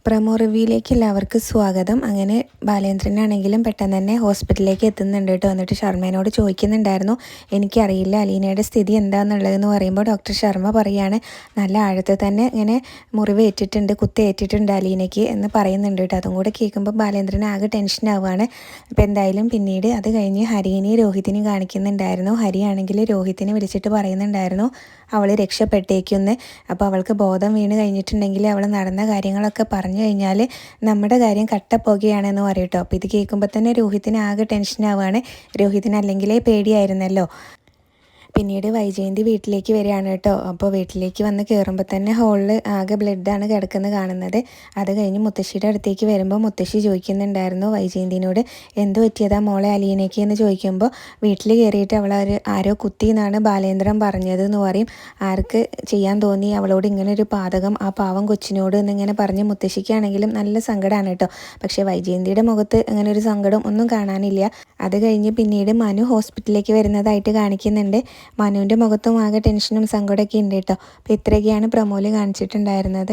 Promo റിവ്യൂയിലേക്ക് എല്ലാവർക്കും സ്വാഗതം. അങ്ങനെ ബാലേന്ദ്രനാണെങ്കിലും പെട്ടെന്ന് തന്നെ ഹോസ്പിറ്റലിലേക്ക് എത്തുന്നുണ്ട് കേട്ടോ. എന്നിട്ട് ശർമ്മേനോട് ചോദിക്കുന്നുണ്ടായിരുന്നു, എനിക്കറിയില്ല അലീനയുടെ സ്ഥിതി എന്താണെന്നുള്ളതെന്ന് പറയുമ്പോൾ ഡോക്ടർ ശർമ്മ പറയാണ്, നല്ല ആഴത്തിൽ തന്നെ ഇങ്ങനെ മുറിവ് ഏറ്റിട്ടുണ്ട്, കുത്തേറ്റിട്ടുണ്ട് അലീനയ്ക്ക് എന്ന് പറയുന്നുണ്ട് കേട്ടോ. അതും കൂടെ കേൾക്കുമ്പോൾ ബാലേന്ദ്രൻ ആകെ ടെൻഷനാവുകയാണ്. അപ്പോൾ എന്തായാലും പിന്നീട് അത് കഴിഞ്ഞ് ഹരിനെയും രോഹിത്തിനെയും കാണിക്കുന്നുണ്ടായിരുന്നു. ഹരിയാണെങ്കിൽ രോഹിത്തിനെ വിളിച്ചിട്ട് പറയുന്നുണ്ടായിരുന്നു അവൾ രക്ഷപ്പെട്ടേക്കുന്ന്. അപ്പോൾ അവൾക്ക് ബോധം വീണ് കഴിഞ്ഞിട്ടുണ്ടെങ്കിൽ അവൾ നടന്ന കാര്യങ്ങളൊക്കെ പറഞ്ഞു കഴിഞ്ഞാൽ നമ്മുടെ കാര്യം കട്ടപ്പോകുകയാണെന്ന് പറയും കേട്ടോ. അപ്പോൾ ഇത് കേൾക്കുമ്പോൾ തന്നെ രോഹിത്തിന് ആകെ ടെൻഷനാവുകയാണ്. രോഹിത്തിന് അല്ലെങ്കിലേ പേടിയായിരുന്നല്ലോ. പിന്നീട് വൈജയന്തി വീട്ടിലേക്ക് വരികയാണ് കേട്ടോ. അപ്പോൾ വീട്ടിലേക്ക് വന്ന് കയറുമ്പോൾ തന്നെ ഹോളിൽ ആകെ ബ്ലഡാണ് കിടക്കുന്നത് കാണുന്നത്. അത് കഴിഞ്ഞ് മുത്തശ്ശിയുടെ അടുത്തേക്ക് വരുമ്പോൾ മുത്തശ്ശി ചോദിക്കുന്നുണ്ടായിരുന്നു വൈജയന്തിനോട്, എന്ത് പറ്റിയതാ മോളെ അലീനയ്ക്ക് എന്ന് ചോദിക്കുമ്പോൾ, വീട്ടിൽ കയറിയിട്ട് ആരോ കുത്തി എന്നാണ് ബാലേന്ദ്രൻ പറഞ്ഞത് എന്ന് പറയും. ആർക്ക് ചെയ്യാൻ തോന്നി അവളോട് ഇങ്ങനെ ഒരു പാതകം, ആ പാവം കൊച്ചിനോട് എന്നിങ്ങനെ പറഞ്ഞ് മുത്തശ്ശിക്കാണെങ്കിലും നല്ല സങ്കടമാണ് കേട്ടോ. പക്ഷേ വൈജയന്തിയുടെ മുഖത്ത് അങ്ങനെ ഒരു സങ്കടം ഒന്നും കാണാനില്ല. അത് കഴിഞ്ഞ് പിന്നീട് മനു ഹോസ്പിറ്റലിലേക്ക് വരുന്നതായിട്ട് കാണിക്കുന്നുണ്ട്. മനുവിൻ്റെ മുഖത്തും ആകെ ടെൻഷനും സങ്കടമൊക്കെ ഉണ്ട് കേട്ടോ. അപ്പോൾ ഇത്രയൊക്കെയാണ് പ്രമോയിൽ കാണിച്ചിട്ടുണ്ടായിരുന്നത്.